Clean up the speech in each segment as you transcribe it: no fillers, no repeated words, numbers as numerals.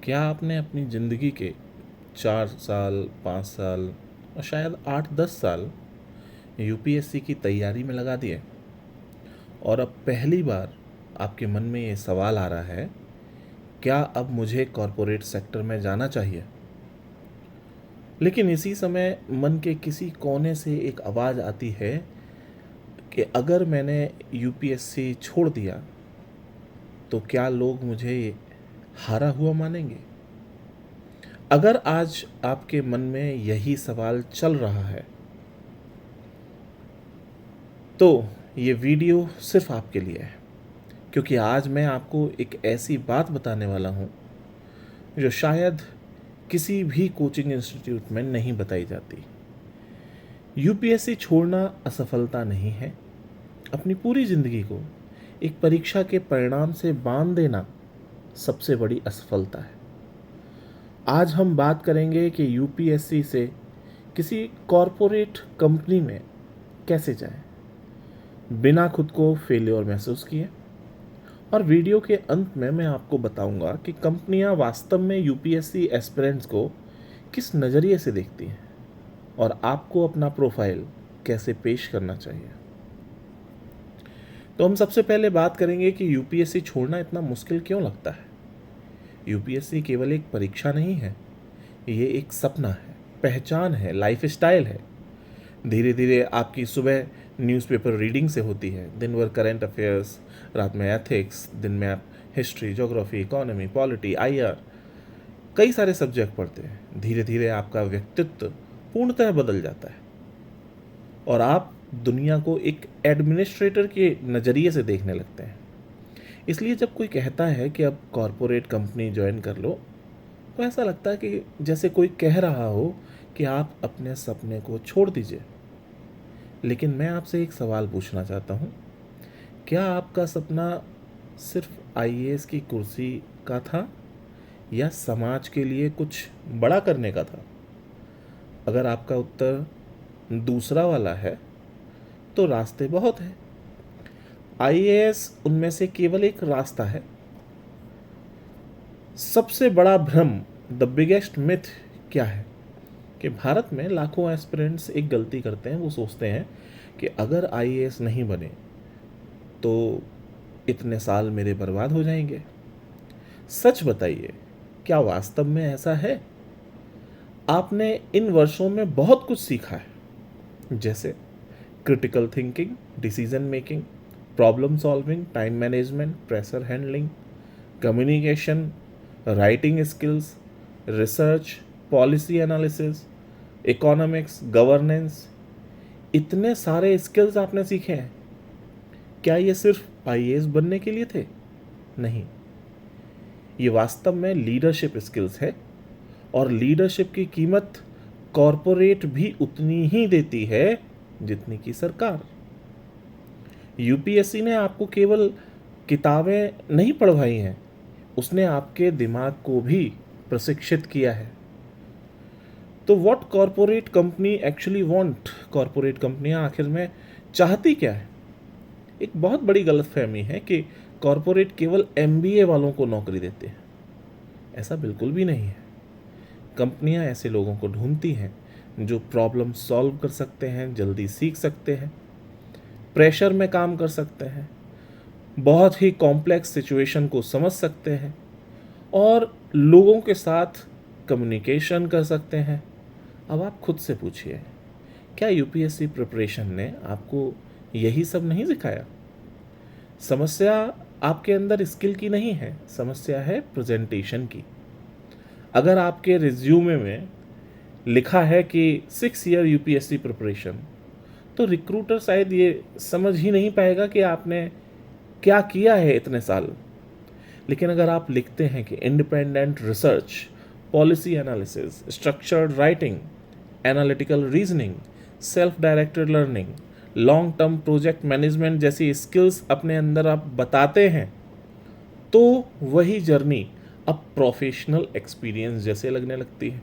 क्या आपने अपनी ज़िंदगी के 4 साल, 5 साल और शायद 8-10 साल यूपीएससी की तैयारी में लगा दिए और अब पहली बार आपके मन में ये सवाल आ रहा है, क्या अब मुझे कॉरपोरेट सेक्टर में जाना चाहिए? लेकिन इसी समय मन के किसी कोने से एक आवाज़ आती है कि अगर मैंने यूपीएससी छोड़ दिया तो क्या लोग मुझे हारा हुआ मानेंगे? अगर आज आपके मन में यही सवाल चल रहा है तो ये वीडियो सिर्फ आपके लिए है, क्योंकि आज मैं आपको एक ऐसी बात बताने वाला हूँ जो शायद किसी भी कोचिंग इंस्टीट्यूट में नहीं बताई जाती। यूपीएससी छोड़ना असफलता नहीं है। अपनी पूरी ज़िंदगी को एक परीक्षा के परिणाम से बांध देना सबसे बड़ी असफलता है। आज हम बात करेंगे कि यूपीएससी से किसी कॉरपोरेट कंपनी में कैसे जाएं, बिना खुद को फेल्योर महसूस किए। और वीडियो के अंत में मैं आपको बताऊंगा कि कंपनियां वास्तव में यूपीएससी एस्पिरेंट्स को किस नज़रिए से देखती हैं और आपको अपना प्रोफाइल कैसे पेश करना चाहिए। तो हम सबसे पहले बात करेंगे कि यूपीएससी छोड़ना इतना मुश्किल क्यों लगता है। यूपीएससी केवल एक परीक्षा नहीं है, ये एक सपना है, पहचान है, लाइफस्टाइल है। धीरे धीरे आपकी सुबह न्यूज़पेपर रीडिंग से होती है, दिन भर करंट अफेयर्स, रात में एथिक्स, दिन में आप history, geography, economy, polity, IR, कई सारे सब्जेक्ट पढ़ते हैं। धीरे धीरे आपका व्यक्तित्व पूर्णतः बदल जाता है और आप दुनिया को एक एडमिनिस्ट्रेटर के नज़रिए से देखने लगते हैं। इसलिए जब कोई कहता है कि अब कॉरपोरेट कंपनी ज्वाइन कर लो, तो ऐसा लगता है कि जैसे कोई कह रहा हो कि आप अपने सपने को छोड़ दीजिए। लेकिन मैं आपसे एक सवाल पूछना चाहता हूँ, क्या आपका सपना सिर्फ आईएएस की कुर्सी का था या समाज के लिए कुछ बड़ा करने का था? अगर आपका उत्तर दूसरा वाला है तो रास्ते बहुत हैं। आईएएस उनमें से केवल एक रास्ता है। सबसे बड़ा भ्रम, द बिगेस्ट मिथ क्या है कि भारत में लाखों एस्पिरेंट्स एक गलती करते हैं। वो सोचते हैं कि अगर आईएएस नहीं बने तो इतने साल मेरे बर्बाद हो जाएंगे। सच बताइए, क्या वास्तव में ऐसा है? आपने इन वर्षों में बहुत कुछ सीखा है, जैसे critical thinking, decision making, problem solving, time management, pressure handling, communication, writing skills, research, policy analysis, economics, governance. इतने सारे स्किल्स आपने सीखे हैं। क्या ये सिर्फ आईएएस बनने के लिए थे? नहीं, ये वास्तव में लीडरशिप स्किल्स है और लीडरशिप की कीमत कॉरपोरेट भी उतनी ही देती है जितनी की सरकार। यूपीएससी ने आपको केवल किताबें नहीं पढ़वाई हैं, उसने आपके दिमाग को भी प्रशिक्षित किया है। तो what corporate company actually want? Corporate कंपनियां आखिर में चाहती क्या है? एक बहुत बड़ी गलतफहमी है कि कॉरपोरेट केवल एमबीए वालों को नौकरी देते हैं। ऐसा बिल्कुल भी नहीं है। कंपनियां ऐसे लोगों को ढूंढती हैं जो प्रॉब्लम सॉल्व कर सकते हैं, जल्दी सीख सकते हैं, प्रेशर में काम कर सकते हैं, बहुत ही कॉम्प्लेक्स सिचुएशन को समझ सकते हैं और लोगों के साथ कम्युनिकेशन कर सकते हैं। अब आप खुद से पूछिए, क्या यूपीएससी प्रिपरेशन ने आपको यही सब नहीं सिखाया? समस्या आपके अंदर स्किल की नहीं है, समस्या है प्रेजेंटेशन की। अगर आपके रिज्यूमे में लिखा है कि 6 ईयर यूपीएससी प्रिपरेशन, तो रिक्रूटर शायद ये समझ ही नहीं पाएगा कि आपने क्या किया है इतने साल। लेकिन अगर आप लिखते हैं कि independent research, policy analysis, structured writing, analytical reasoning, self directed learning, long term project management जैसी स्किल्स अपने अंदर आप बताते हैं, तो वही जर्नी अब प्रोफेशनल एक्सपीरियंस जैसे लगने लगती है।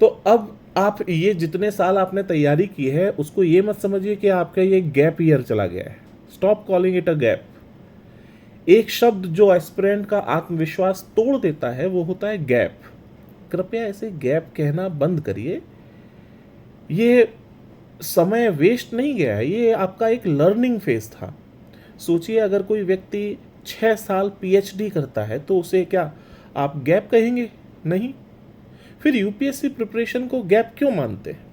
तो अब आप ये जितने साल आपने तैयारी की है उसको ये मत समझिए कि आपका ये गैप ईयर चला गया है। Stop calling it a gap. एक शब्द जो एस्पिरेंट का आत्मविश्वास तोड़ देता है वो होता है गैप। कृपया ऐसे गैप कहना बंद करिए। ये समय वेस्ट नहीं गया है, ये आपका एक लर्निंग फेज था। सोचिए अगर कोई व्यक्ति 6 साल पीएचडी करता है तो उसे क्या आप गैप कहेंगे? नहीं। फिर यूपीएससी प्रिपरेशन को गैप क्यों मानते हैं?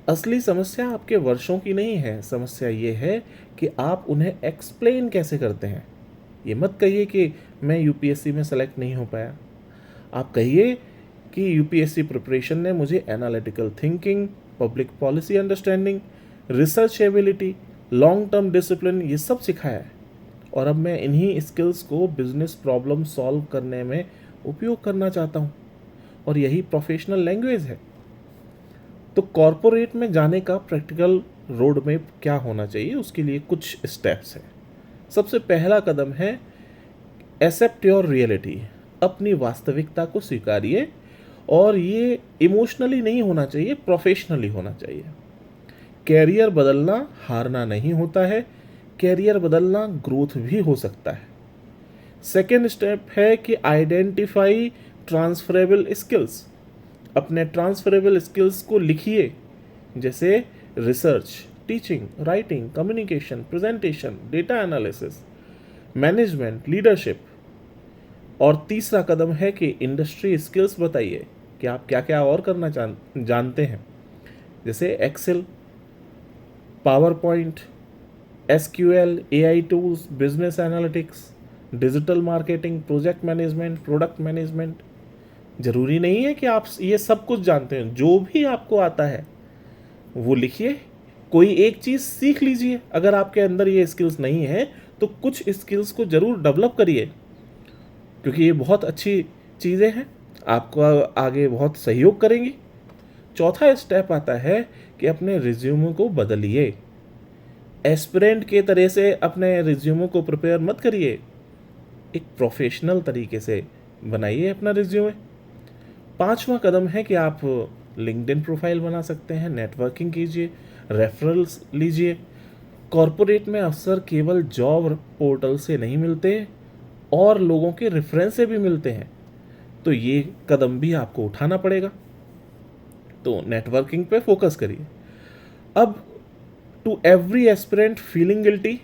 असली समस्या आपके वर्षों की नहीं है, समस्या ये है कि आप उन्हें एक्सप्लेन कैसे करते हैं। ये मत कहिए कि मैं यूपीएससी में सेलेक्ट नहीं हो पाया। आप कहिए कि यूपीएससी प्रिपरेशन ने मुझे analytical thinking, public policy understanding, research ability, long term discipline ये सब सिखाया है और अब मैं इन्हीं स्किल्स को बिजनेस प्रॉब्लम सॉल्व करने में उपयोग करना चाहता हूँ और यही प्रोफेशनल लैंग्वेज है। तो कॉरपोरेट में जाने का प्रैक्टिकल रोड में क्या होना चाहिए, उसके लिए कुछ स्टेप्स हैं। सबसे पहला कदम है एक्सेप्ट योर रियलिटी। अपनी वास्तविकता को स्वीकारिए और ये इमोशनली नहीं होना चाहिए, प्रोफेशनली होना चाहिए। कैरियर बदलना हारना नहीं होता है, कैरियर बदलना ग्रोथ भी हो सकता है। सेकेंड स्टेप है कि आइडेंटिफाई ट्रांसफरेबल स्किल्स। अपने ट्रांसफरेबल स्किल्स को लिखिए, जैसे research, teaching, writing, communication, presentation, data analysis, management, leadership. और तीसरा कदम है कि इंडस्ट्री स्किल्स बताइए कि आप क्या क्या और करना जानते हैं, जैसे Excel, PowerPoint, SQL, AI tools, business analytics, digital marketing, project management, product management. जरूरी नहीं है कि आप ये सब कुछ जानते हैं, जो भी आपको आता है वो लिखिए। कोई एक चीज़ सीख लीजिए। अगर आपके अंदर ये स्किल्स नहीं है तो कुछ स्किल्स को जरूर डेवलप करिए, क्योंकि ये बहुत अच्छी चीज़ें हैं, आपको आगे बहुत सहयोग करेंगी। चौथा स्टेप आता है कि अपने रिज्यूमे को बदलिए। एस्पिरेंट के तरह से अपने रिज्यूमे को प्रिपेयर मत करिए, एक प्रोफेशनल तरीके से बनाइए अपना रिज्यूमे। पांचवा कदम है कि आप लिंक्डइन प्रोफाइल बना सकते हैं, नेटवर्किंग कीजिए, रेफरल्स लीजिए। कॉरपोरेट में अफसर केवल जॉब पोर्टल से नहीं मिलते और लोगों के रेफरेंस से भी मिलते हैं, तो ये कदम भी आपको उठाना पड़ेगा। तो नेटवर्किंग पे फोकस करिए। अब to every aspirant feeling guilty,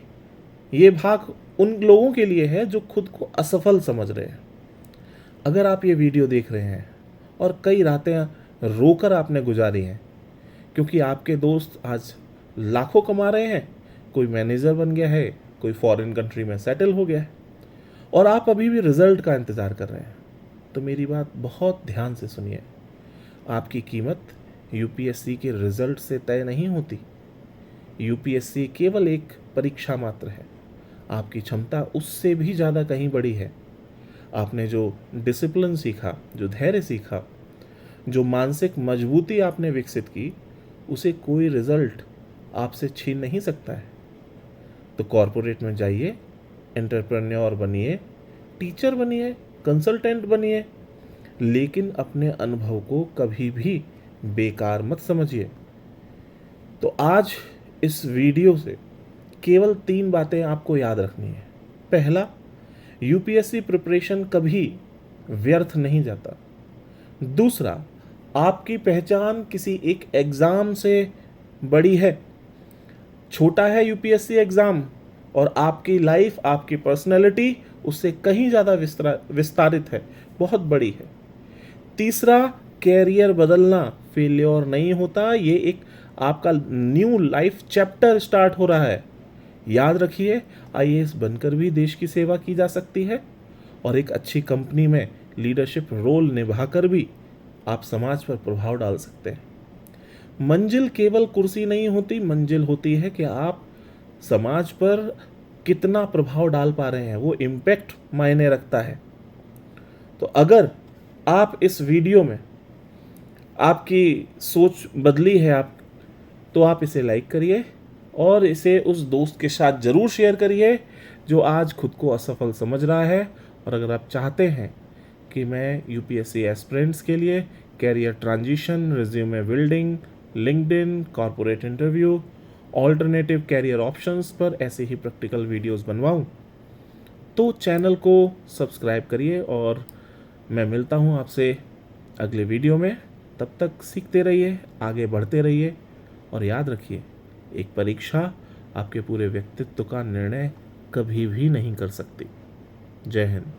ये भाग उन लोगों के लिए है जो खुद को असफल समझ रहे हैं। अगर आप ये वीडियो देख रहे हैं और कई रातें रोकर आपने गुजारी हैं क्योंकि आपके दोस्त आज लाखों कमा रहे हैं, कोई मैनेजर बन गया है, कोई फॉरेन कंट्री में सेटल हो गया है और आप अभी भी रिजल्ट का इंतज़ार कर रहे हैं, तो मेरी बात बहुत ध्यान से सुनिए। आपकी कीमत यूपीएससी के रिजल्ट से तय नहीं होती। यूपीएससी केवल एक परीक्षा मात्र है, आपकी क्षमता उससे भी ज़्यादा कहीं बड़ी है। आपने जो डिसिप्लिन सीखा, जो धैर्य सीखा, जो मानसिक मजबूती आपने विकसित की, उसे कोई रिजल्ट आपसे छीन नहीं सकता है। तो कॉरपोरेट में जाइए, एंटरप्रेन्योर बनिए, टीचर बनिए, कंसल्टेंट बनिए, लेकिन अपने अनुभव को कभी भी बेकार मत समझिए। तो आज इस वीडियो से केवल 3 बातें आपको याद रखनी है। पहला, यूपीएससी प्रिपरेशन कभी व्यर्थ नहीं जाता। दूसरा, आपकी पहचान किसी एक एग्ज़ाम से बड़ी है। छोटा है यूपीएससी एग्ज़ाम और आपकी लाइफ, आपकी पर्सनैलिटी उससे कहीं ज़्यादा विस्तारित है, बहुत बड़ी है। तीसरा, कैरियर बदलना फेल्योर नहीं होता, ये एक आपका न्यू लाइफ चैप्टर स्टार्ट हो रहा है। याद रखिए, आईएएस बनकर भी देश की सेवा की जा सकती है और एक अच्छी कंपनी में लीडरशिप रोल निभाकर भी आप समाज पर प्रभाव डाल सकते हैं। मंजिल केवल कुर्सी नहीं होती, मंजिल होती है कि आप समाज पर कितना प्रभाव डाल पा रहे हैं, वो इम्पैक्ट मायने रखता है। तो अगर आप इस वीडियो में आपकी सोच बदली है तो आप इसे लाइक करिए और इसे उस दोस्त के साथ ज़रूर शेयर करिए जो आज खुद को असफल समझ रहा है। और अगर आप चाहते हैं कि मैं यूपीएससी एस्पिरेंट्स के लिए career transition, resume building, LinkedIn, corporate interview, alternative career options पर ऐसे ही प्रैक्टिकल वीडियोस बनवाऊं, तो चैनल को सब्सक्राइब करिए और मैं मिलता हूँ आपसे अगले वीडियो में। तब तक सीखते रहिए, आगे बढ़ते रहिए और याद रखिए, एक परीक्षा आपके पूरे व्यक्तित्व का निर्णय कभी भी नहीं कर सकती। जय हिंद।